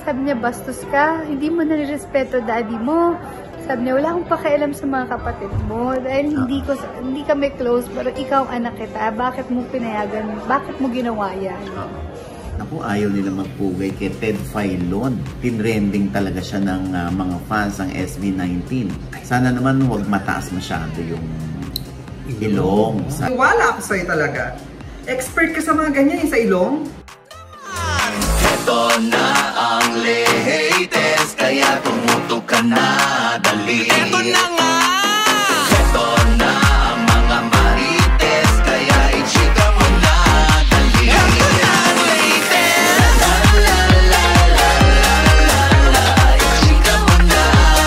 Sabi niya, bastos ka, hindi mo nare-respeto daddy mo. Sabi niya, wala akong pakialam sa mga kapatid mo. Dahil hindi kami close, pero ikaw anak kita. Bakit mo pinayagan? Bakit mo ginawa yan? Naku, ayaw nila magpugay kay Ted Filon. Tinrending talaga siya ng mga fans ng SB19. Sana naman huwag mataas masyado yung ilong. Wala ako sa'yo talaga. Expert ka sa mga ganyan sa ilong? Ito na ang latest, kaya tumutok ka na, dali. Ito na nga! Ito na ang mga marites, kaya i-chika mo na, dali. Ito na ang latest! La la la la la la la, i-chika mo na,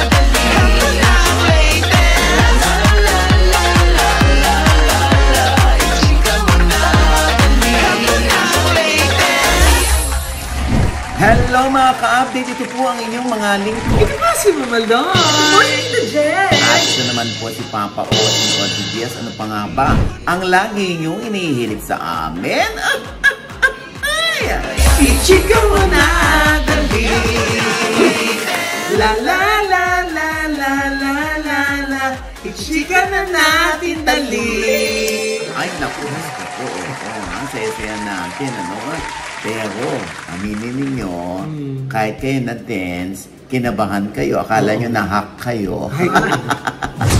dali. Ito na ang latest! La la la la la la la, i-chika mo na, dali. Ito na ang latest! Hello mga ka-update, ito po ang inyong mga link. Ito ba si Mama Lon? Ito, Jen! At ito naman po si Papa O, si Odi Diaz. Ano pa nga ba? Ang lagi inyong inihilig sa amin? I-chika mo na, dali. La la la la la la la la, i-chika na natin, dali. Ay, naku. Oo, ang saya-saya natin, ano? Pero, aminin ninyo, kahit kayo na-dance, kinabahan kayo, akala nyo na-hack kayo.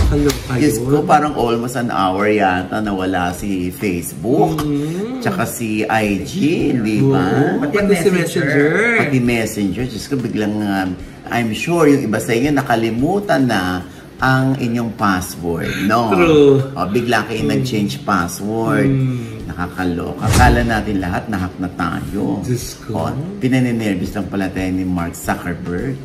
Hello kayo. Diyos ko, parang almost an hour yata nawala si Facebook, tsaka si IG, di ba? Pati si Messenger. Pati Messenger. Diyos ko, biglang, I'm sure, yung iba sa inyo, nakalimutan na ang inyong password, no? True. O, bigla kayo nag-change password. Nakakaloka. Akala natin lahat na-hack na tayo. Diyos ko. O, pinaninervous lang pala tayo ni Mark Zuckerberg.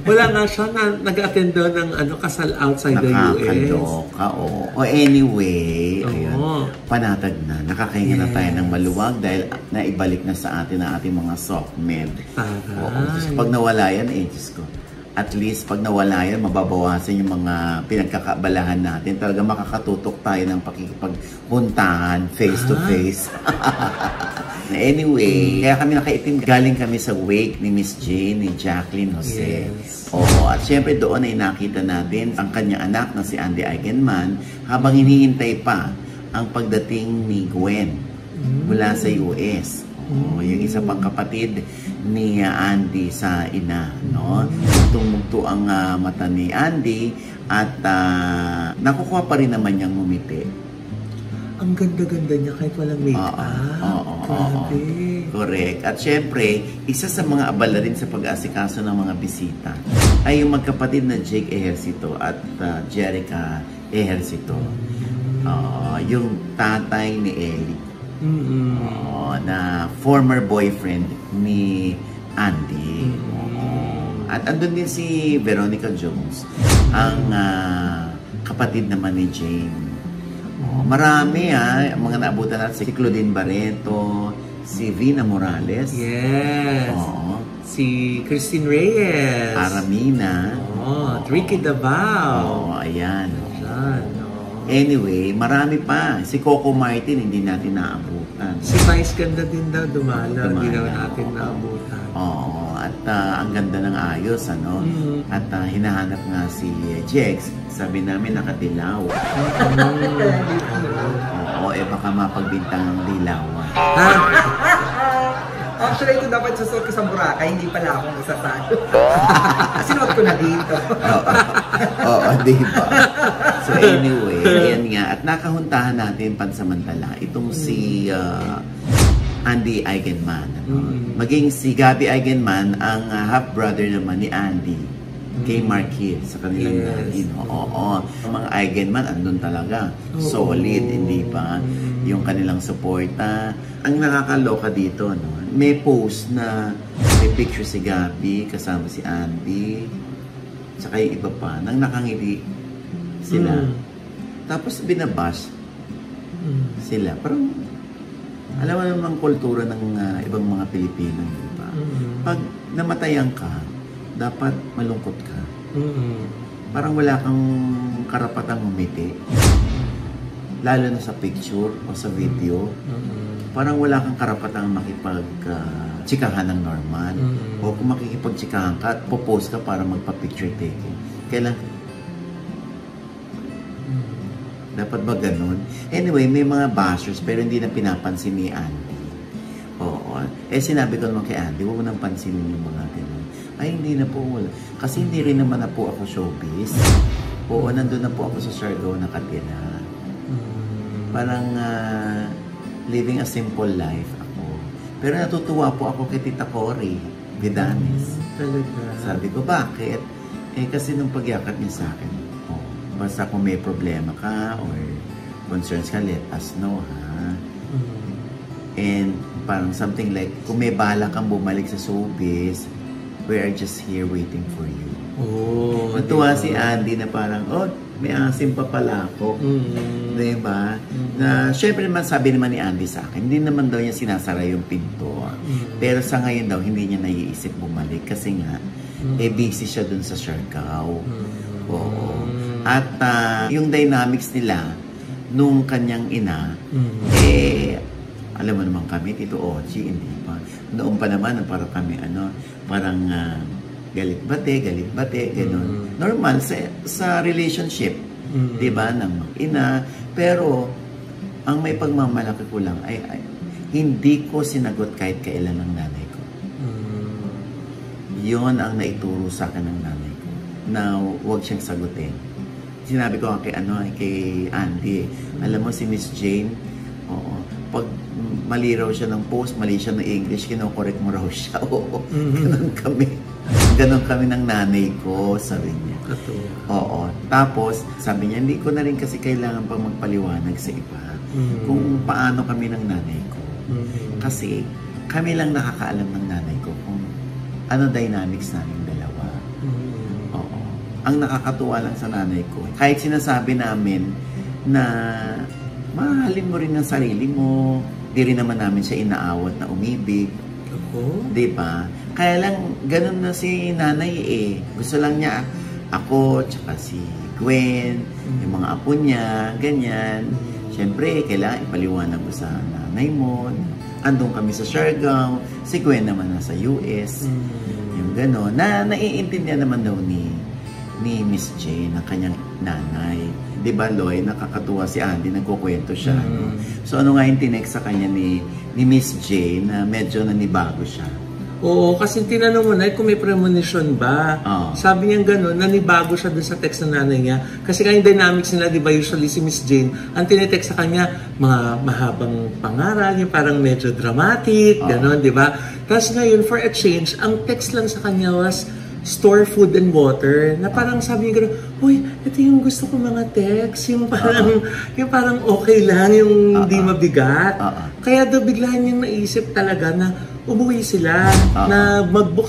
Wala nga siya na nag-attend doon ng kasal outside the US. Nakakaloka, o. O anyway, ayun, panatag na. Nakakahinga na tayo ng maluwag dahil naibalik na sa atin ang ating mga softmed. Oo, pag nawala yan, Diyos ko. At least, pag nawala yan, mababawasan yung mga pinagkakabalahan natin. Talaga makakatutok tayo ng pakikipagpuntahan face-to-face. Anyway, kaya kami nakaitim. Galing kami sa wake ni Miss Jane, ni Jacqueline Jose. Yes. Oo, at syempre doon ay nakita natin ang kanyang anak na si Andy Eigenman habang hinihintay pa ang pagdating ni Gwen mula sa US. Yung isa pang kapatid ni Andy sa ina, no? Tumugto ang mata ni Andy at nakukuha pa rin naman niyang ngumiti. Ang ganda-ganda niya kahit walang make-up. Grabe. Correct. At syempre, isa sa mga abala rin sa pag-asikaso ng mga bisita ay yung magkapatid na Jake Ejercito at Jerica Ejercito. Yung tatay ni Ellie. Na former boyfriend ni Andy. At andun din si Veronica Jones, ang kapatid naman ni Jane. Marami mga naabutan natin. Si Claudine Barreto, si Vina Morales. Yes. Si Christine Reyes. Aramina. Ricky Davao. Ayan. Anyway, marami pa. Si Coco Martin, hindi natin naabutan. Si Vice ganda din daw, dumala. Hindi daw natin naabutan. At ang ganda ng ayos, ano? At hinahanap nga si Jex. Sabi namin nakadilaw. Baka mapagbintang ng dilaw. Actually, ito dapat susuot ko sa Boracay, hindi pala akong isasalo. Sinuot ko na dito. Diba? So anyway, ayan nga. At nakahuntahan natin pansamantala itong si Andy Eigenman. Maging si Gabby Eigenman, ang half-brother naman ni Andy kay Marquis sa kanilang mga Eigenman, andun talaga. Solid, hindi ba? Yung kanilang suporta. Ang nakakaloka dito, no? May post na may picture si Gabby kasama si Andy saka yung iba pa nang nakangiti sila. Tapos binabash sila. Parang alam mo namang kultura ng ibang mga Pilipino, di ba? Pag namatayan ka, dapat malungkot ka. Parang wala kang karapatang umiti. Lalo na sa picture o sa video. parang wala kang karapatang makipag-tsikahan ng normal. O kung makikipag-tsikahan ka at popost ka para magpa-picture taking. Kailan? Dapat ba ganun? Anyway, may mga bashers pero hindi na pinapansin ni Andy. Oo. Sinabi ko naman kay Andy, huwag mo nang pansinin yung mga ganun. Ay, hindi na po. Kasi hindi rin naman na po ako showbiz. Oo, nandun na po ako sa Siargao nakatira. Parang living a simple life ako. Pero natutuwa po ako kay Tita Cory Vidanes. Talaga. Sabi ko, bakit? Kasi nung pagyakap niya sa akin, basta kung may problema ka or concerns ka, let us know, ha? And parang something like, kung may bala kang bumalik sa showbiz, we are just here waiting for you. Oh, Natuwa si Andy na parang, may asim pa pala ako. Diba? Na, syempre naman, sabi naman ni Andy sa akin, hindi naman daw niya sinasara yung pinto. Pero sa ngayon daw, hindi niya naiisip bumalik kasi nga, busy siya dun sa Siargao. Oo. At yung dynamics nila, nung kanyang ina, alam mo naman kami, Tito Ochi, hindi pa. Noon pa naman, parang kami, parang galit-bate, gano'n. Normal sa relationship, di ba, ng mag-ina. Pero, ang may pagmamalaki ko lang ay hindi ko sinagot kahit kailan ng nanay ko. Yun ang naituro sa akin ng nanay ko, na huwag siyang sagutin. Sinabi ko kay Andy, alam mo si Miss Jane, pag mali raw siya ng post, mali siya ng English, kinokorek mo raw siya. Ganon kami ng nanay ko, sabi niya. Oo. Tapos, sabi niya, hindi ko na rin kasi kailangan pa magpaliwanag sa iba kung paano kami ng nanay ko. Kasi, kami lang nakakaalam ng nanay ko kung ano dynamics namin dalawa. Oo. Ang nakakatuwa lang sa nanay ko, kahit sinasabi namin na mahalin mo rin ang sarili mo, di rin naman namin siya inaawat na umibig. Diba? Kaya lang, ganun na si nanay Gusto lang niya, ako, tsaka si Gwen, yung mga apo niya, ganyan. Siyempre, kailangan ipaliwanag mo sa nanay mo. Andun kami sa Siargao, si Gwen naman nasa US. Yung gano'n. Naiintindihan naman daw ni Miss Jane, ang kanyang nanay. Diba, Loy, nakakatuwa si Andy, nagkukwento siya. So, ano nga yung tinext sa kanya ni Miss Jane na medyo nanibago siya? Oo, kasi tinanong mo na kung may premonition ba. Sabi niya gano'n, nanibago siya dun sa text ng nanay niya. Kasi kaya yung dynamics nila, di ba, usually si Miss Jane, ang tinetext sa kanya, mga mahabang pangaral, yung parang medyo dramatic, gano'n, di ba? Tapos ngayon, for a change, ang text lang sa kanya was, store food and water, na parang sabi niya gano'n, uy, ito yung gusto ko mga text, yung parang okay lang, yung hindi mabigat. Kaya daw biglaan niyang naisip talaga na umuwi sila, na mag-book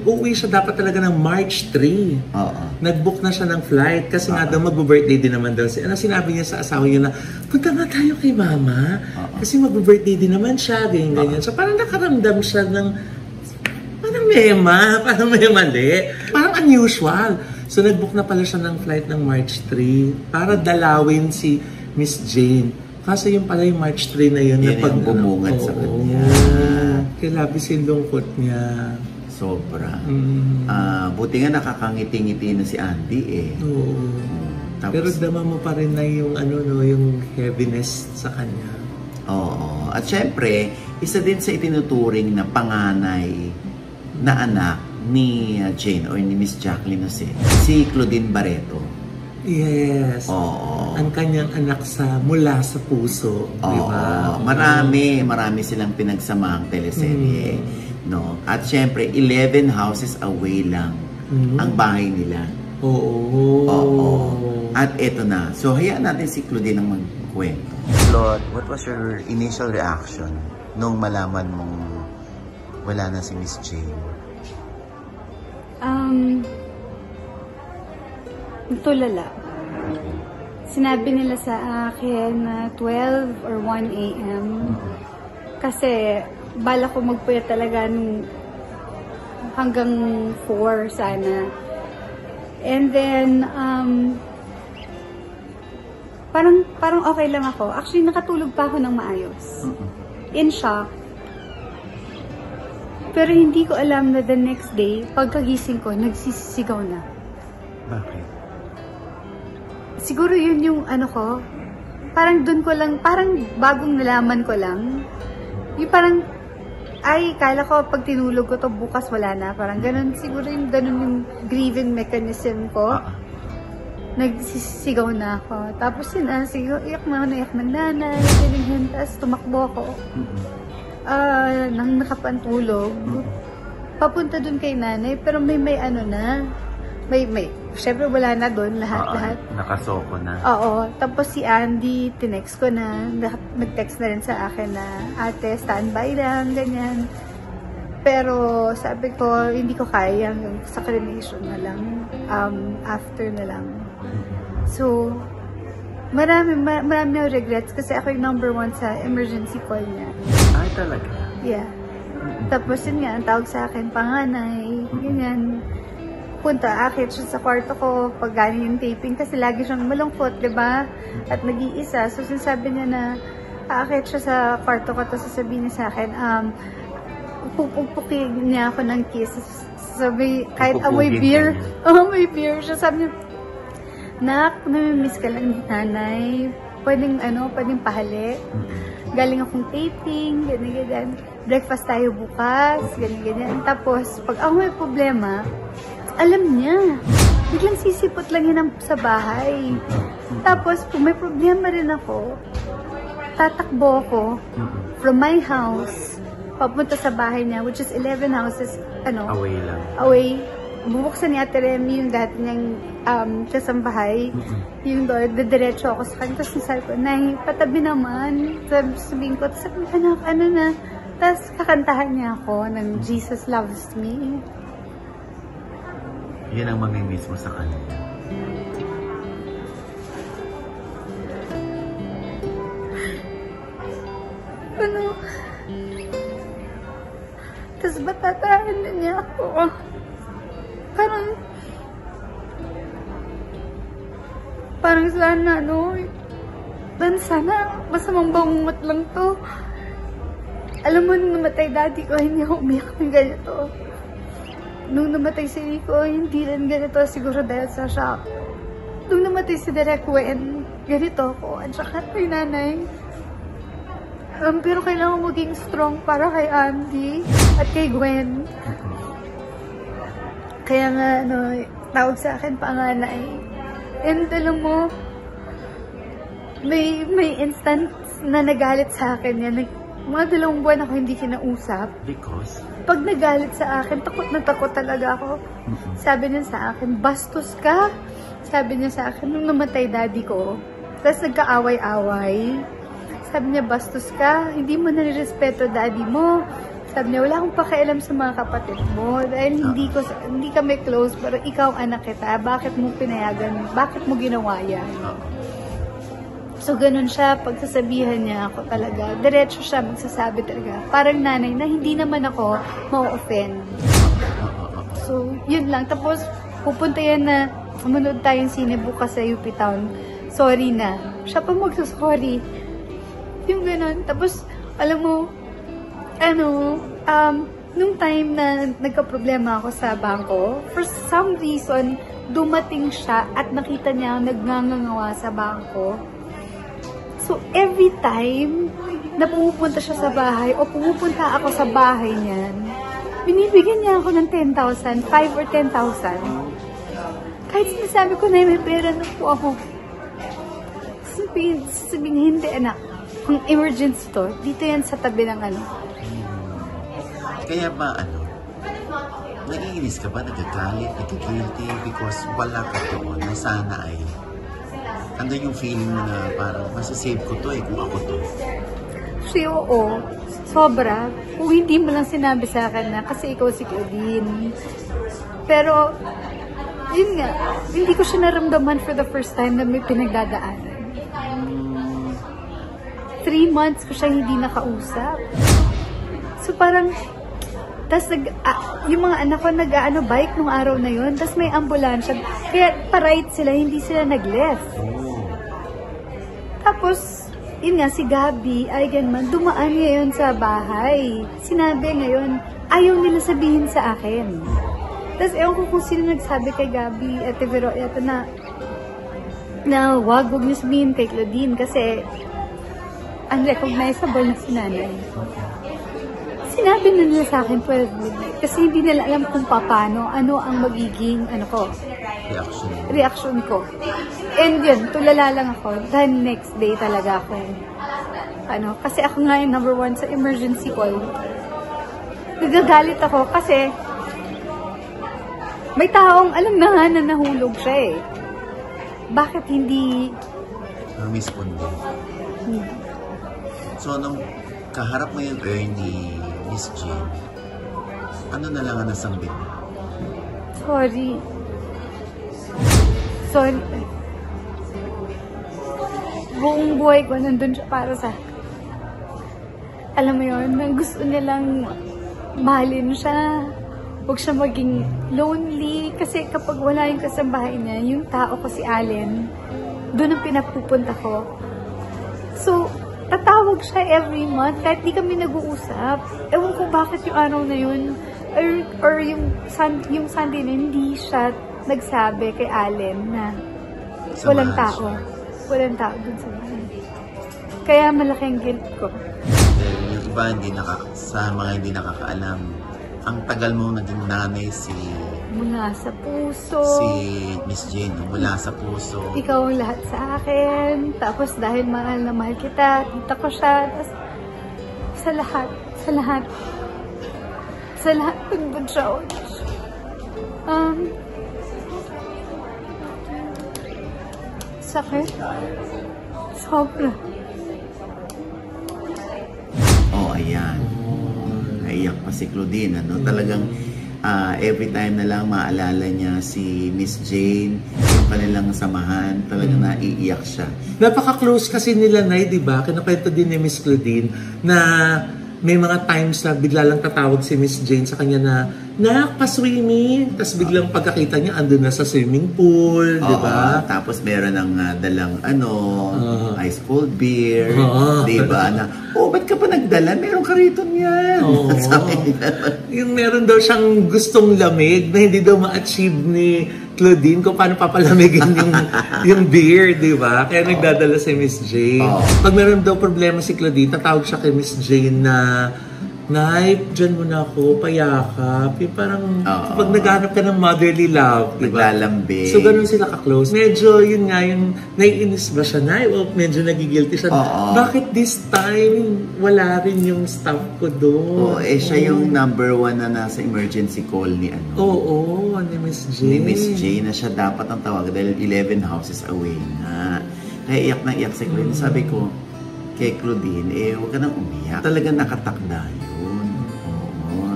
uuwi siya dapat talaga ng March 3. Nag-book na siya ng flight, kasi nga daw mag-birthday din naman daw siya. Sinabi niya sa asawa niya na, punta nga tayo kay mama, kasi mag-birthday din naman siya, ganyan. So parang nakaramdam siya ng, parang may mali. Parang unusual. So, nag-book na pala siya ng flight ng March 3 para dalawin si Miss Jane. Kasi yung pala yung March 3 na yun. Yan yung bumungad sa kanya. Kaya labis yung lungkot niya. Sobra. Buti nga nakakangiti-ngiti na si Andy Tapos, pero dama mo pa rin na yung, yung heaviness sa kanya. Oo. At syempre, isa din sa itinuturing na panganay na anak ni Jane or ni Miss Jacqueline Jose, si Claudine Barreto. Yes. Oo. Ang kanyang anak mula sa puso. Diba? Marami silang pinagsamahang teleserye. No? At syempre, 11 houses away lang ang bahay nila. Oo. At eto na. So, hayaan natin si Claudine ang magkwento. Claude, what was your initial reaction nung malaman mong wala na si Miss Jane? Tulala. Sinabi nila sa akin na 12 or 1 a.m. Kasi bala ko magpuyat talaga hanggang 4 sana. And then, parang okay lang ako. Actually, nakatulog pa ako ng maayos. in shock. Pero hindi ko alam na the next day, pagkagising ko, nagsisigaw na. Bakit? Siguro yun yung ano ko, parang dun ko lang, parang bagong nalaman ko lang. Yung parang, ay, kala ko pag tinulog ko to bukas wala na. Parang ganun, siguro yung ganun yung grieving mechanism ko. Nagsisigaw na ako. Tapos yun, sigaw, iyak na ako, naiyak ng nanay, ganyan, tapos tumakbo ako. Nang nakapantulog, papunta dun kay nanay, pero may ano na, syempre wala na dun, lahat. Nakasoko na. Oo, tapos si Andy, tinext ko na, nag-text na rin sa akin na, ate, standby lang, ganyan. Pero sabi ko, hindi ko kaya, sa cremation na lang, after na lang. So, marami na regrets kasi ako yung #1 sa emergency call niya. Ay, talaga? Yeah. Tapos yun nga, ang tawag sa akin, panganay, ganyan. Punta, akit siya sa kwarto ko pag galing yung taping kasi lagi siyang malungkot, diba? At nag-iisa. So, sinasabi niya na aakit siya sa kwarto ko, tapos sasabihin niya sa akin, pupupukin niya ako ng kiss. Sabi, kahit amoy beer, amoy beer siya, sabi niya, nak, namimiss ka lang ni nanay. Pwedeng pahali. Galing akong taping, ganyan. Breakfast tayo bukas, ganyan. Tapos, pag ako may problema, alam niya. Biglang sisipot lang yun sa bahay. Tapos, kung may problema rin ako, tatakbo ako from my house, papunta sa bahay niya, which is 11 houses, away lang. Away. Bubuksan ni Ate Remy yung dati niyang kasambahay, yung door, didiretso ako sa kanya. Tapos sabi ko, Nay, patabi naman. Sabihin ko, sabi ko, anak, ano na. Tapos kakantahan niya ako ng Jesus Loves Me. Yan ang mamimiss mo sa kanya. Tapos batatahan na niya ako. Parang sana, masamang bangungot lang to. Alam mo, nung namatay daddy ko, hindi ako umiyak ng ganito. Nung namatay si Rico, hindi rin ganito, siguro dahil sa shock. Nung namatay si Direk Wen, ganito ako, at saka kay nanay. Pero kailangan maging strong para kay Andy at kay Gwen. Kaya nga, tawag sa akin panganay. And alam mo, may instance na nagalit sa akin yan. Mga 2 buwan ako hindi kinausap. Because? Pag nagalit sa akin, takot na takot talaga ako. Sabi niya sa akin, bastos ka. Sabi niya sa akin, nung namatay daddy ko, tapos nagkaaway-away. Sabi niya, bastos ka, hindi mo nanirespeto daddy mo. Sabi niya, wala akong pakialam sa mga kapatid mo. Dahil hindi kami close, pero ikaw anak kita. Bakit mo pinayagan? Bakit mo ginawa yan? So, ganun siya. Pagsasabihan niya ako talaga. Diretso siya magsasabi talaga. Parang nanay na hindi naman ako ma-offend. So, yun lang. Tapos, pupunta yan na sumunod tayong sine bukas sa UP Town. Sorry na. Siya pa magsasorry. Yung ganun. Tapos, alam mo, nung time na nagka-problema ako sa bangko, for some reason, dumating siya at nakita niya nagngangangawa sa bangko. So, every time na pumupunta siya sa bahay o pumupunta ako sa bahay niyan, binibigyan niya ako ng 10,000, 5 or 10,000. Kahit sinasabi ko na may pera na po ako. Sabihin, hindi anak, kung emergency to, dito yan sa tabi ng Kaya ba, nag-iinis ka ba, nagagalit, nag-guilty because wala ka doon na sana ay andun yung feeling mo na parang masasave ko to kung ako to? Kasi oo, sobra. Kung hindi mo lang sinabi sa akin na kasi ikaw si Claudine. Pero, yun nga, hindi ko siya naramdaman for the first time na may pinagdadaanan. 3 months ko siya hindi nakausap. So parang, tas yung mga anak ko bike nung araw na yun, tas may ambulansya. Kaya pa-ride sila, hindi sila nag-left. Tapos, yun nga, si Gabby Eigenman, dumaan ngayon sa bahay. Sinabi ngayon, ayaw nila sabihin sa akin. Tapos ewan ko kung sino nagsabi kay Gabby at Vero, eto na wag niyo sabihin kay Claudine kasi unrecognizable na si nanay. Sinabi na nila sa akin 12 midnight kasi hindi nila alam kung paano, ano ang magiging reaction ko. And yun, tulala lang ako. The next day talaga ako. Kasi ako nga yung number 1 sa emergency call. Nagagalit ako kasi may taong alam na nga na nahulog siya eh. Bakit hindi... Mispondo. So, nung kaharap mo yung ni Miss Jane, ano na lang ang nasambit? Sorry. Buong buhay ko nandun siya para sa... Alam mo yun, nang gusto nilang mahalin siya. Huwag siya maging lonely. Kasi kapag wala yung kasambahay niya, yung tao ko si Allen, doon ang pinapupunta ko. So, tatawag siya every month kahit di kami nag-uusap. Ewan ko bakit yung araw na yun or yung Sunday na hindi siya nagsabi kay Allen na walang tao. Walang tao dun sa bahay. Kaya malaking guilt ko. Yung iba sa mga hindi nakakaalam, ang tagal mo naging nanay mula sa puso. Si Miss Jane, mula sa puso. Ikaw ang lahat sa akin. Tapos dahil mahal na mahal kita, tita ko siya. Tapos sa lahat, nandun siya. Sakit. Sobra. Ayan. Naiyak pa si Claudine, Talagang every time na lang maalala niya si Miss Jane, yung kanilang samahan, talagang naiiyak siya. Napaka-close kasi nila, Nay, di ba? Kinakwento din ni Miss Claudine na may mga times na bigla lang tatawag si Miss Jane sa kanya na, "Nak, pa-swimming." Tapos biglang pagkakita niya, andun na sa swimming pool, di ba? Tapos meron ng dalang ice cold beer, di ba? Na, ba't ka pa nagdala? Meron ka rito niyan. Yung meron daw siyang gustong lamig na hindi daw ma-achieve ni Claudine kung paano papalamigin yung beer, di ba? Kaya nagdadala si Miss Jane. Pag meron daw problema si Claudine, tatawag siya kay Miss Jane na, "Nay, dyan muna ako, payakap." Yung parang pag naghanap ka ng motherly love, di ba? Naglalambing. So, ganun sila ka-close. Medyo, yun nga, yung naiinis ba siya, Nay? O medyo nagigilty siya. Bakit this time, wala rin yung staff ko doon? Siya yung number 1 na nasa emergency call ni ni Miss Jane. Ni Miss Jane na siya dapat ang tawag dahil 11 houses away na. Kaya iyak na iyak si Claudine. Sabi ko, kay Claudine, huwag ka nang umiyak. Talagang nakatakda yun.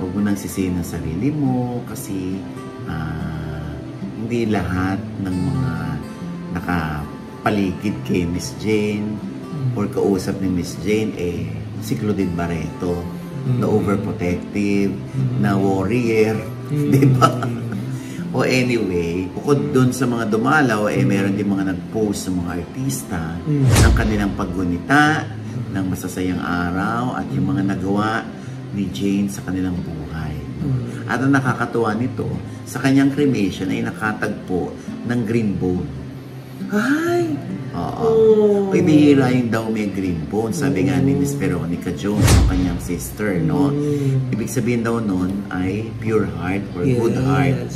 Huwag mo nang sisihin ang sarili mo kasi hindi lahat ng mga nakapaligid kay Miss Jane or kausap ni Miss Jane si Claudine Barreto na overprotective, na warrior, di ba? O anyway, bukod dun sa mga dumalaw, meron din mga nag-post sa mga artista ng kanilang paggunita, ng masasayang araw at yung mga nagawa ni Jane sa kanilang buhay. At ang nakakatuwa nito, sa kanyang cremation ay nakatagpo ng green bone. Ay! Oo. Bihira yung daw may green bone. Sabi nga ni Miss Veronica Jones, yung kanyang sister, no? Ibig sabihin daw nun ay pure heart or good heart.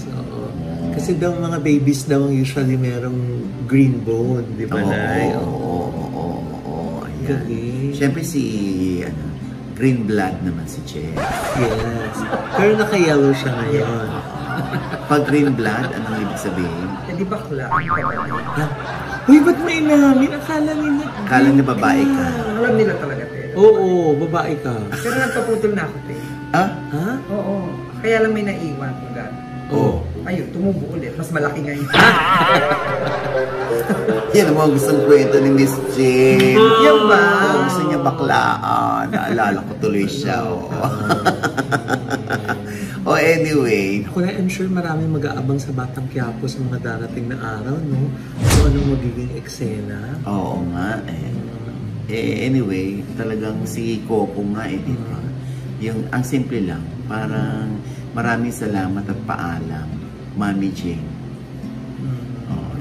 Kasi daw mga babies daw usually merong green bone, di ba, Nay? Ayan. Siyempre green blood naman si Jeff. Yes. Pero naka-yellow siya ngayon. Pag green blood, anong ibig sabihin? Di bakla. Uy, ba't may namin? Akala niya babae ka. Alam nila talaga, te. Oo, babae ka. Pero nagpaputol na ako, te. Ha? Oo. Kaya lang may naiwan ko ayun, tumubo ulit. Mas malaki ngayon. Yan ang mga gustong kwento ni Miss Jane. Yan ba? Gusto niya baklaan. Naalala ko tuloy siya. Anyway. Ako na, I'm sure maraming mag-aabang sa Batang Quiapo sa mga darating na araw, no? Kung anong magiging eksena. Oo nga, Anyway, talagang si Coco nga di ba? Yung, ang simple lang, parang maraming salamat at paalam, Mami Jane.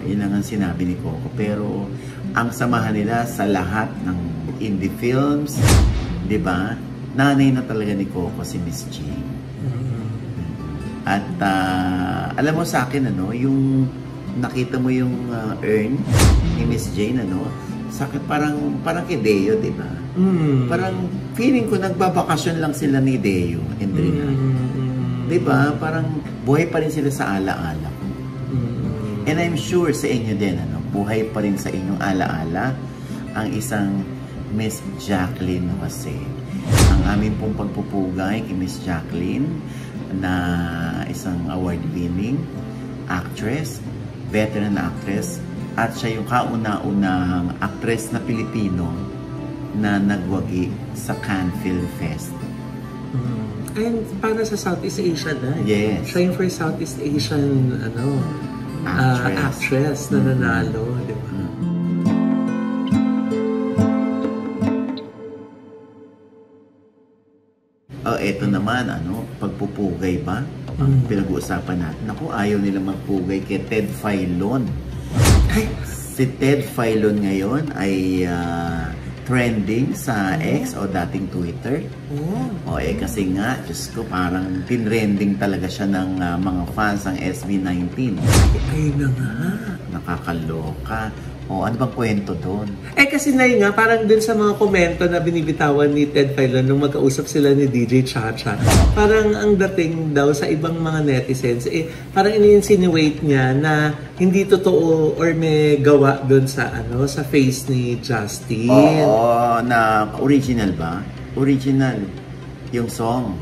Yun lang ang sinabi ni Coco. Pero, ang samahan nila sa lahat ng indie films, di ba? Nanay na talaga ni Coco si Miss Jane. At, alam mo sa akin, yung nakita mo yung urn ni Miss Jane, sakit parang kay Deo, di ba? Parang feeling ko nagbabakasyon lang sila ni Deo and Rina. Di ba? Parang buhay pa rin sila sa alaala ko. And I'm sure sa inyo din, buhay pa rin sa inyong alaala ang isang Miss Jacqueline Jose. Ang aming pong pagpupugay kay Miss Jacqueline na isang award-winning actress, veteran actress, at siya yung kauna-unahang actress na Pilipino na nagwagi sa Cannes Film Fest. And para sa Southeast Asia na. Yes. Siya yung first Southeast Asian actress na nanalo, di ba? Eto naman, pagpupugay ba? Pinag-uusapan natin. Naku, ayaw nila magpugay kay Ted Filon. Si Ted Filon ngayon ay trending sa X o dating Twitter. Kasi nga, Diyos ko, parang tinrending talaga siya ng mga fans ng SB19. Ay na nga. Nakakaloka. Ano bang kwento doon? Kasi nga, parang dun sa mga komento na binibitawan ni Ted Filon nung magkausap sila ni DJ Chacha, parang ang dating daw sa ibang mga netizens, parang ini-insinuate niya na hindi totoo or may gawa dun sa sa face ni Justin. Na original ba? Original yung song.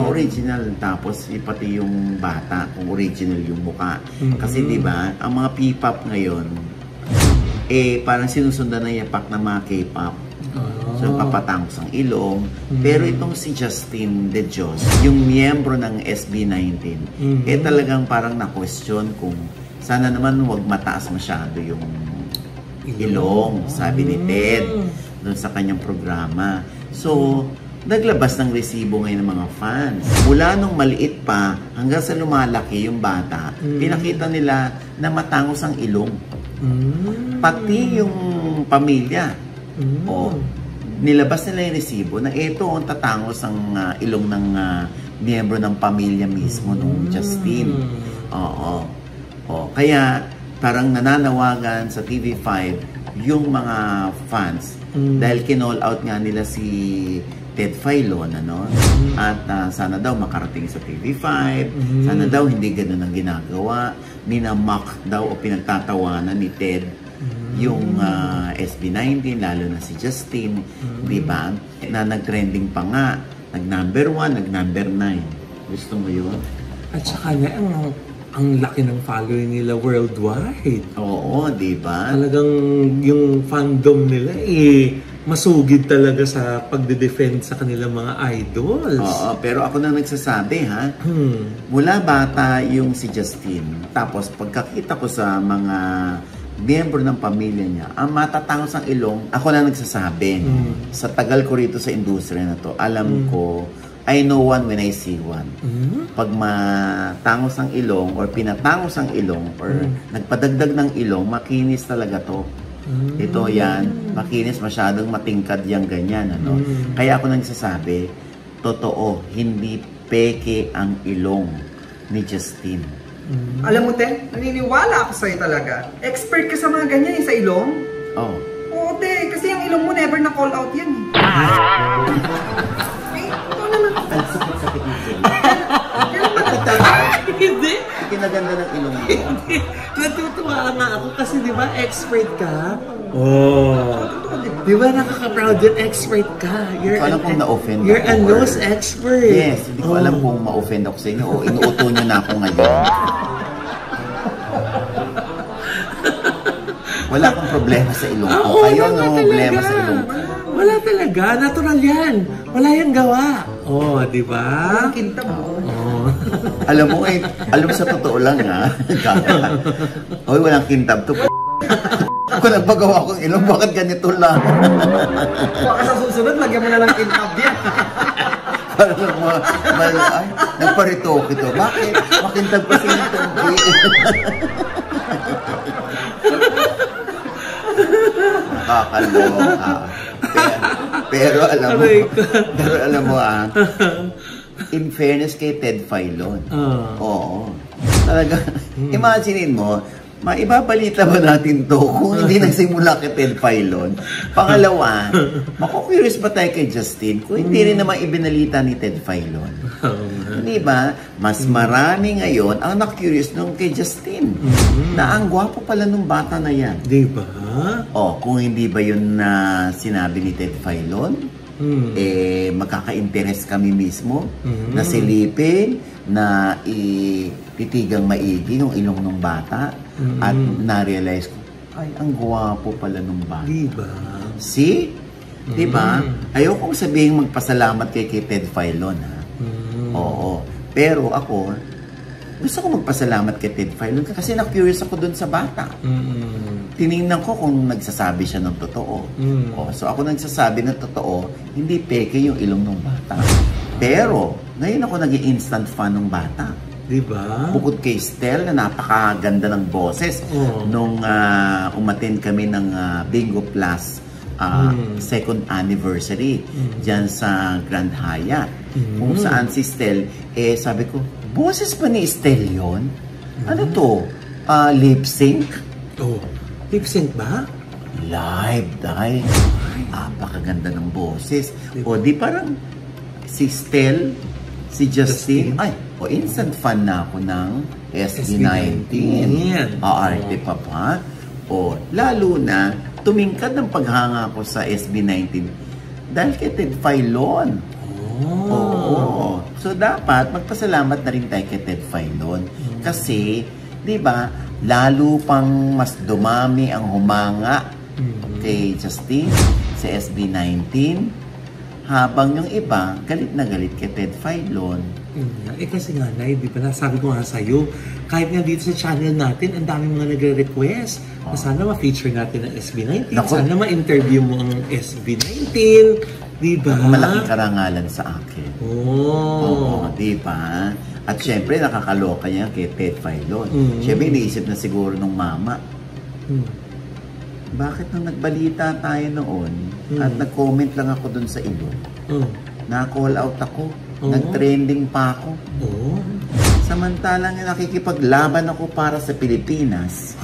Original. Tapos pati yung bata, kung original yung mukha. Kasi di ba, ang mga P-pop ngayon, parang sinusundan na yapak ng mga K-pop. So, papatangos ang ilong. Pero itong si Justin De Dios, yung miyembro ng SB19, talagang parang na-question kung sana naman wag mataas masyado yung ilong, sabi ni Ted, doon sa kanyang programa. So, naglabas ng resibo ngayon ng mga fans. Mula nung maliit pa, hanggang sa lumalaki yung bata, pinakita nila na matangos ang ilong. Pati yung pamilya. Nilabas nila yung resibo na ito ang tatangos ang ilong ng miyembro ng pamilya mismo nung Justin. Kaya parang nananawagan sa TV5 yung mga fans dahil kinall out nga nila si Ted Filon, at sana daw makarating sa TV5, sana daw hindi ganun ang ginagawa, minamock daw o pinagtatawanan ni Ted yung SB19, lalo na si Justin, di ba? Na nag-trending pa nga, nag-number 1, nag-number 9. Gusto mo yun? At saka na, ang laki ng following nila worldwide. Oo, di ba? Talagang yung fandom nila masugid talaga sa pagde-defend sa kanilang mga idols. Pero ako na nagsasabi, mula bata yung si Justin. Tapos pagkakita ko sa mga miyembro ng pamilya niya, ang matatangos ang ilong, ako na nagsasabi. Sa tagal ko rito sa industriya na to, alam ko, I know one when I see one. Pag matangos ang ilong or pinatangos ang ilong or nagpadagdag ng ilong, makinis talaga to. Ito yan, makinis, masyadong matingkad yung ganyan. Kaya ako nagsasabi, totoo, hindi peke ang ilong ni Justin. Alam mo, Te, naniniwala ako sa'yo talaga. Expert ka sa mga ganyan, sa ilong? Oo, Te, kasi yung ilong mo never na-call out yan. Ang sakit-sakit nito. Hindi. Kinaganda ng ilong mo. Hindi. Natutuwa nga ako kasi di ba expert ka? Di ba nakaka-proud yun? Expert ka. Hindi ko alam kung na-offend ako. You're a nose expert. Yes, hindi ko alam kung ma-offend ako sa inyo o inuuto nyo na ako ngayon. Wala akong problema sa ilong ko. Kayo no problema sa ilong ko. Wala talaga. Natural yan. Wala yung gawa. Di ba? Walang kintab mo. Alam mo alam mo sa totoo lang ha. Walang kintab to. Kung nagpagawa akong ilong, bakit ganito lang? Baka sa susunod, lagyan mo na lang kintab yan. Ay, nagparitoke ito. Bakit? Makintab kasi yung tungki. Nakakaloka. Pero alam mo, in fairness kay Ted Filon, oo. Talaga, imaginin mo, maibabalita ba natin to kung hindi nagsimula kay Ted Filon? Pangalawa, maku-curious ba tayo kay Justin kung hindi rin naman ibinalita ni Ted Filon? Hindi ba? Mas marami ngayon ang na-curious nung kay Justin. Na ang gwapo pala nung bata na yan. Di ba? Kung hindi ba yun na sinabi ni Ted Filon, magkaka-interest kami mismo na silipin, na ititigang maigi yung ilong ng bata at na-realize ko, ay, ang gwapo pala nung bata. Diba? See? Diba? Ayokong sabihin magpasalamat kay Ted Filon, ha? Oo. Pero ako, gusto ko magpasalamat kay Ted Filon kasi na-curious ako dun sa bata. Tinignan ko kung nagsasabi siya ng totoo. So ako nagsasabi ng totoo, hindi peke yung ilong ng bata. Pero, ngayon ako naging instant fan ng bata. Diba? Bukod kay Stel na napakaganda ng boses. Nung umattend kami ng Bingo Plus second anniversary dyan sa Grand Hyatt. Kung saan si Stel, sabi ko, boses pa ni Stel yun? Ano to? Lip sync? Lip sync ba? Live, dahil napakaganda ng boses. O di parang si Stel, si Justin, instant fan na ako ng SB19. Arte pa pa. Lalo na, tumingkad ng paghanga ko sa SB19 dahil kay Ted Filon. Oo. So, dapat magpasalamat na rin tayo kay Ted Filon. Kasi, di ba, lalo pang mas dumami ang humanga kay Justin sa SB19 habang yung iba, galit na galit kay Ted Filon. Kasi nga, Nay, di ba, sabi ko nga sa'yo, kahit nga dito sa channel natin, ang daming mga nagre-request na sana ma-feature natin ang SB19. Sana ma-interview mo ang SB19. Di ba? Malaking karangalan sa akin. Oo, di ba? At syempre, nakakaloka niya kay Ted Filon. Syempre, iniisip na siguro nung mama, bakit nung nagbalita tayo noon at nag-comment lang ako dun sa ilong, na-call out ako, nag-trending pa ako. Samantalang nakikipaglaban ako para sa Pilipinas,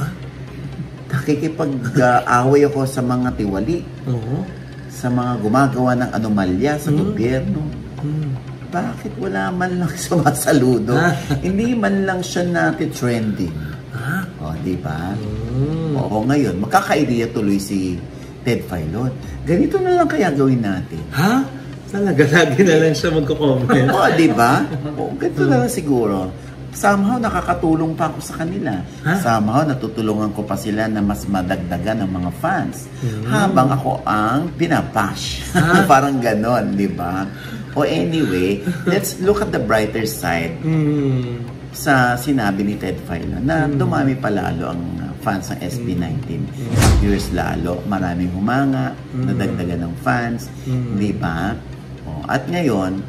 nakikipag-away ako sa mga tiwali, sa mga gumagawa ng anomalya sa gobyerno. Bakit wala man lang sumasaludo? Hindi man lang siya natin trending. Di ba? Ngayon, magkaka-idea tuloy si Ted Filon. Ganito na lang kaya gawin natin. Talaga, lagi na lang siya magko-comment. Di ba? Ganito na lang siguro. Somehow, nakakatulong pa ako sa kanila. Somehow, natutulungan ko pa sila na mas madagdagan ng mga fans. Habang ako ang pinapash. Parang ganon, di ba? Anyway, let's look at the brighter side sa sinabi ni Ted Filon na dumami pa lalo ang fans ng SB19. Viewers lalo, maraming humanga, nadagdagan ng fans, di ba? At ngayon,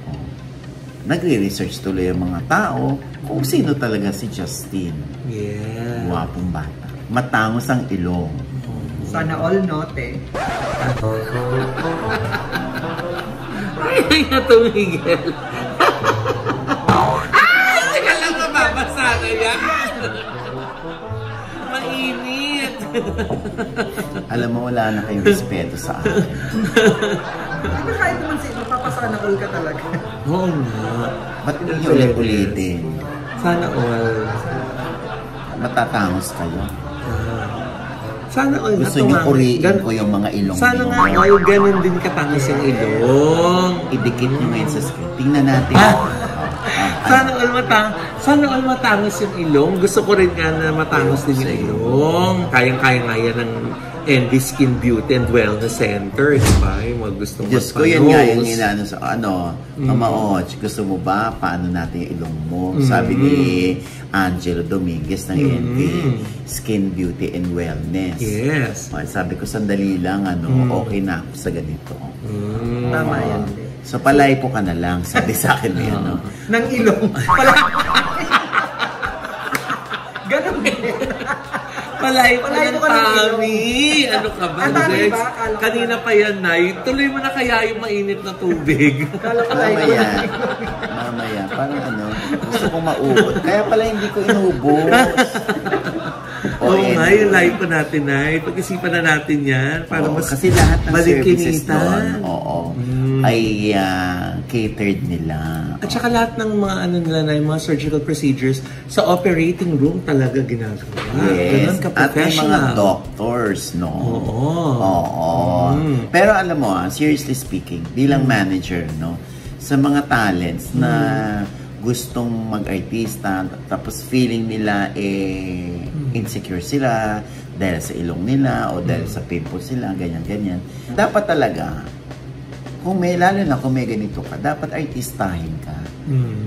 nagre-research tuloy ang mga tao kung sino talaga si Justin. Guwapong bata. Matangos ang ilong. Sana all note. Ay, natumigil. Teka lang, mababasa na yan. Mainit. Alam mo, wala na kayong respeto sa akin. Diba kahit naman mapapasana all ka talaga? Oo nga. Ba't hindi nyo ulit-ulitin? Sana all. Matatangos kayo. Sana all. Gusto nyo puriin ko yung mga ilong. Sana nga all, ganun din katangos yung ilong. Idikit nyo ngayon sa screen. Tingnan natin. Sana all matangos yung ilong. Gusto ko rin nga na matangos din yung ilong. Kayang-kaya nga yan ng ND Skin Beauty and Wellness Center, di ba? Yung mga gustong Diyos ko, yan nga yung inaano sa Mama Och, gusto mo ba paano natin yung ilong mo? Sabi ni Angelo Dominguez ng ND Skin Beauty and Wellness. Yes. Sabi ko, sandali lang, okay na ako sa ganito. Tama yan. So, palay po ka na lang, sabi sa akin na yan, Ng ilong. Ganun din. Palay po ng Tami. Ano ka ba? Kanina pa yan, Nay. Tuloy mo na kaya yung mainit na tubig. Mamaya. Parang gusto kong maubos. Kaya pala hindi ko inubos. Oo nga, yung live po natin, Nay. Pag-isipan na natin yan. Para mas kasi lahat ng services doon, ay catered nila. At saka lahat ng mga nila na yung mga surgical procedures sa operating room talaga ginagawa. Yes. At may mga doctors, no? Oo. Pero alam mo, seriously speaking, bilang manager, no? Sa mga talents na gustong mag-artista, tapos feeling nila insecure sila dahil sa ilong nila o dahil sa pimples sila, ganyan-ganyan. Dapat talaga, lalo na kung may ganito ka, dapat artistahin ka.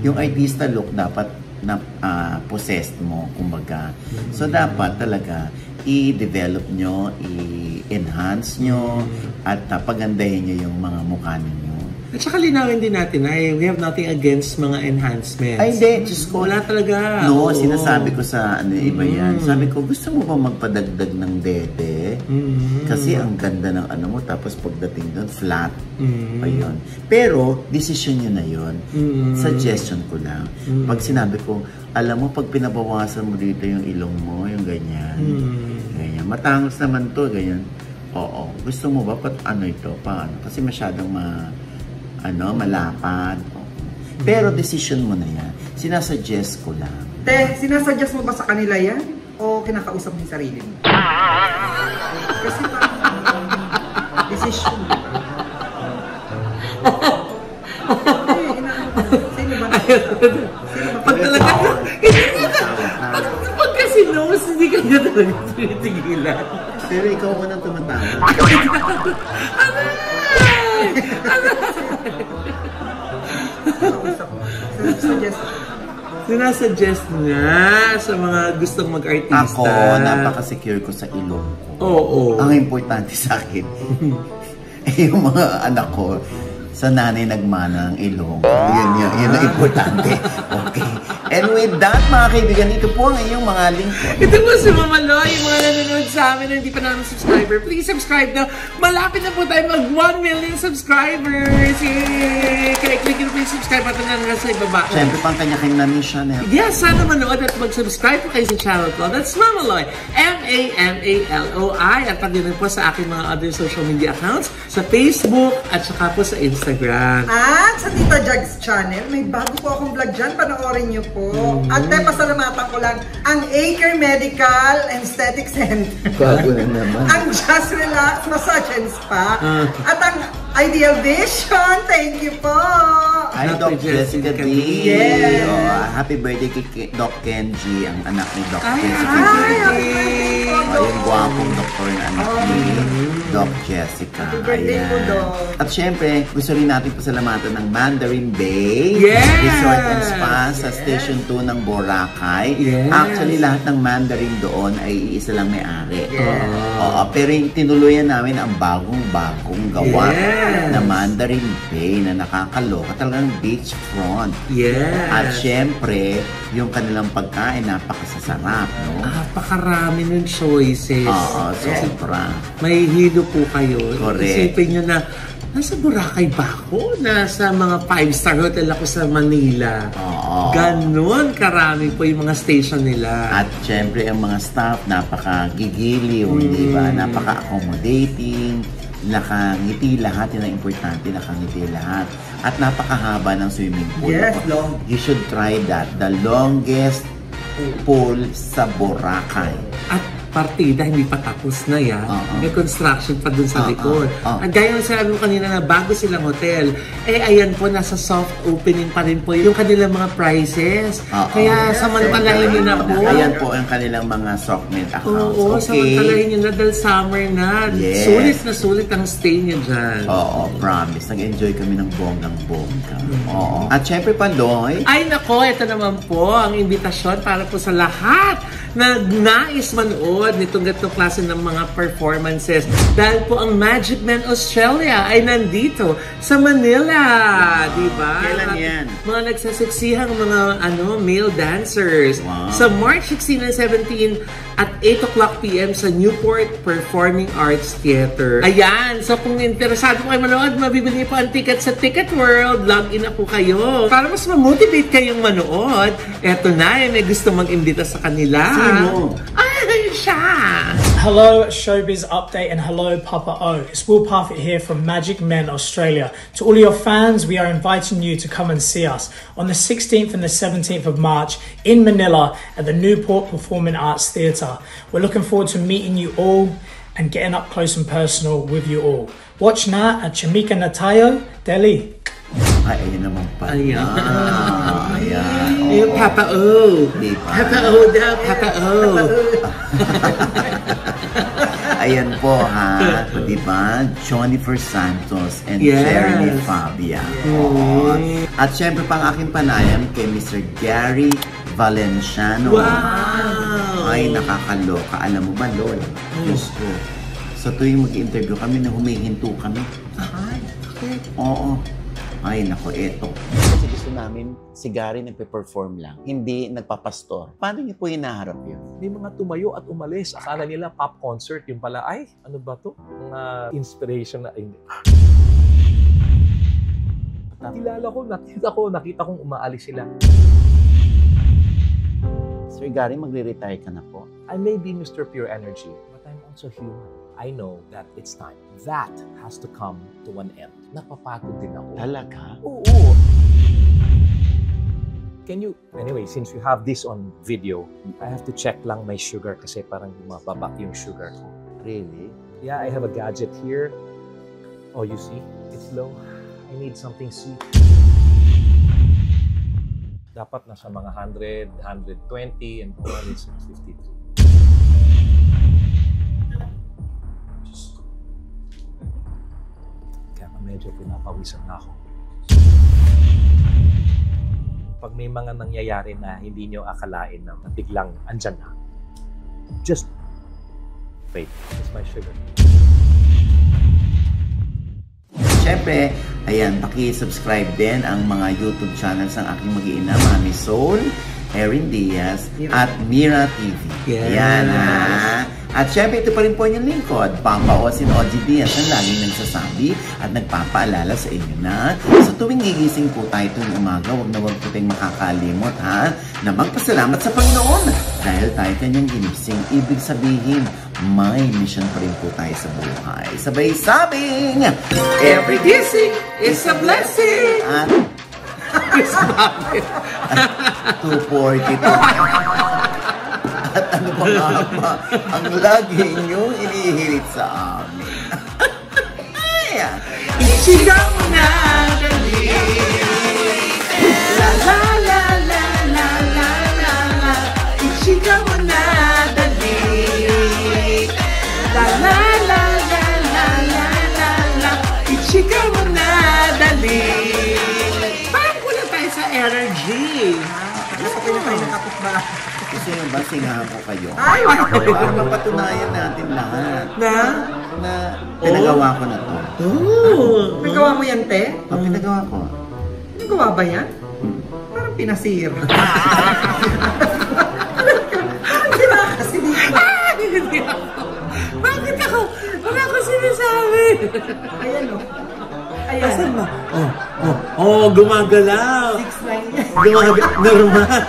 Yung artista look dapat na possessed mo, kumbaga. So, dapat talaga i-develop nyo, i-enhance nyo, at pagandahin nyo yung mga mukha ninyo. At saka linawin din natin, we have nothing against mga enhancements. Ay, hindi. Diyos ko. Wala talaga. No, sinasabi ko sa iba yan. Sabi ko, gusto mo ba magpadagdag ng dede? Kasi ang ganda ng mo, tapos pagdating doon, flat. Ayun. Pero, decision nyo na yun. Suggestion ko lang. Pag sinabi ko, alam mo, pag pinabawasan mo dito yung ilong mo, yung ganyan. Ganyan. Matangos naman to, ganyan. Oo. Gusto mo ba, ito? Paano? Kasi masyadong malapad. Pero decision mo na yan. Sinasuggest ko lang. Sinasuggest mo ba sa kanila yan? O kinakausap mo yung sarili mo? Kasi decision. Sino ba? Pag talaga, pag kasi knows, hindi ka niya talaga tinitigilan. Pero ikaw ko nang tumatawa. Sinasuggest nga sa mga gustong mag-artista. Ako, napaka-secure ko sa ilong ko. Oo. Ang importante sa akin, yung mga anak ko, sa nanay nagmana ng ilong. Yun ang importante. Okay. And with that, mga kaibigan, ito po ang inyong mga lingkod. Ito po si Mama Loy, yung mga nanonood sa amin na hindi pa namin subscriber. Please subscribe na. Malapit na po tayo mag 1 million subscribers. Yay! Kaya click nyo po yung subscribe button na nasa ibaba. Siyempre, pang kanya-kanya namin channel. Yes, sana manood at mag-subscribe po kayo sa channel ko. That's Mama Loy. M-A-M-A-L-O-I. At pag po sa aking mga other social media accounts, sa Facebook at saka po sa Instagram. At sa Tita Jugs channel, may bago po akong vlog dyan. Panoorin nyo po. At pasalamatan ko lang ang Acre Medical and Aesthetic Center. Bago na naman. Ang Just Relax Massage and Spa. At ang Ideal Vision. Thank you po. Hi, Doc Jessica D. Yes. Happy birthday kay Doc Kenji, ang anak ni Doc Jessica D. Yung gwapong doktor na anak ni Doc Jessica. Happy birthday po, Doc. At syempre, gusto rin natin pasalamatan ng Mandarin Bay Yes! Resort and Spa sa Station 2 ng Boracay. Yes! Actually, lahat ng Mandarin doon ay isa lang may-ari. Yes. Pero yung tinuluyan namin ang bagong-bagong gawa Yes! na Mandarin Bay na nakakaloka. Talagang beachfront. Yes! At syempre, yung kanilang pagkain, napakasasarap, no? Napakarami ng choices. Oo, sobra. May hilo po kayo. Correct. Isipin nyo na, nasa Boracay ba ako? Nasa mga 5-star hotel ako sa Manila. Oo. Ganon karami po yung mga station nila. At syempre, ang mga staff, napaka-gigiliw, di ba? Napaka-accommodating, nakangiti lahat. Yun ang importante, nakangiti lahat. At napakahaba ng swimming pool. Yes, long. You should try that. The longest pool sa Boracay. At partida, hindi pa tapos na yan. May construction pa dun sa likod. At gaya ng sabi mo kanina na bago silang hotel, ayan po, nasa soft opening pa rin po yung kanilang mga prices. Kaya samantalahin nyo na po. Ayan po ang kanilang mga Sockmint accounts. Oo, samantalahin nyo na dahil summer na. Sulit na sulit ang stay nyo dyan. Oo, promise. Nag-enjoy kami ng bonggang-bongga. At syempre pa, Loy. Ay nako, ito naman po ang imbitasyon para po sa lahat na nais manood nitong ganitong klase ng mga performances. Dahil po ang Magic Man Australia ay nandito sa Manila. Diba? Kailan yan? Mga nagsasaksihang mga male dancers. Sa March 16 and 17 at 8 p.m. sa Newport Performing Arts Theater. Ayan! So kung interesado po kayo manood, mabibili po ang ticket sa Ticket World. Log in na po kayo. Para mas ma-motivate kayong manood, eto na, may gusto mag-imbita sa kanila. Sino? Ay, siya! Hello Showbiz Update and hello Papa O. It's Will Parfitt here from Magic Men Australia. To all your fans, we are inviting you to come and see us on the 16th and the 17th of March in Manila at the Newport Performing Arts Theatre. We're looking forward to meeting you all and getting up close and personal with you all. Watch na at Chamika Natayo, Delhi. Ay, ayun naman pala. Ayan. Ayan. Yung Papa O. Diba? Papa O daw, Papa O. Ayan po ha, diba? Jonnifer Santos and Jeremy Fabia. At syempre pang aking panayam kay Mr. Gary Valenciano. Wow! Ay, nakakaloka. Alam mo ba, Lord? Diyos ko. Sa tuwing mag-interview kami, na humihinto kami. Ay, okay. Oo. Ay, nako, eto. Kasi gusto namin si Gary nagpe-perform lang, hindi nagpapastor. Paano niyo po hinaharap yun? May mga tumayo at umalis. Akala nila pop concert. Yung pala, ay, ano ba to? Mga inspiration na, hindi. Kilala ko, nakita kong umaalis sila. Sir Gary, magre-retire ka na po. I may be Mr. Pure Energy, but I'm also human. I know that it's time. That has to come to an end. Napapagod din ako. Talaga? Oo. Can you, anyway, since you have this on video, I have to check lang my sugar kasi parang bumababa yung sugar ko. Really? Yeah, I have a gadget here. Oh, you see? It's low. I need something sweet. Dapat nasa mga 100, 120, and 153. Medyo pinapawisan na ako. Pag may mga nangyayari na hindi nyo akalain na biglang andyan na, just wait. It's my sugar. Siyempre, ayan, paki-subscribe din ang mga YouTube channels ng aking mag-iina, Mami Soul, Erin Diaz, at Mira TV. Ayan ha. At syempre, ito pa rin po inyong lingkod, Papa Osin OG Diaz, ang laging nagsasabi at nagpapaalala sa inyo na sa tuwing gigising po tayo tuwing umaga, huwag na huwag po tayong makakalimot ha, na magpasalamat sa Panginoon dahil tayo kanyang ginising. Ibig sabihin, may mission pa rin po tayo sa buhay. Sabay sabing, every gising is a blessing! At 242. At ano pa nga ba ang lagi inyong inihirit sa amin? Ayan. Isigaw mo na dali. La la la la la la la la. Isigaw mo na dali. La la la la la la la la. Isigaw mo na dali. Parang wala tayo sa energy. Gusto ko na tayo nakapitbahay. Gusto nyo ba singahan ko kayo? Ay, para mapatunayan natin lahat. Na pinagawa ko na to. Nagawa mo yan, te? Pinagawa ko. Nagawa ba yan? Parang pinasir. Sira kasi dito. Hindi ako. Bakit ako? Wala ko sinasabi. Ayan o. Ayan. Asan ba? Oh, gumagalaw. 6'9". Gumagalaw. Normal.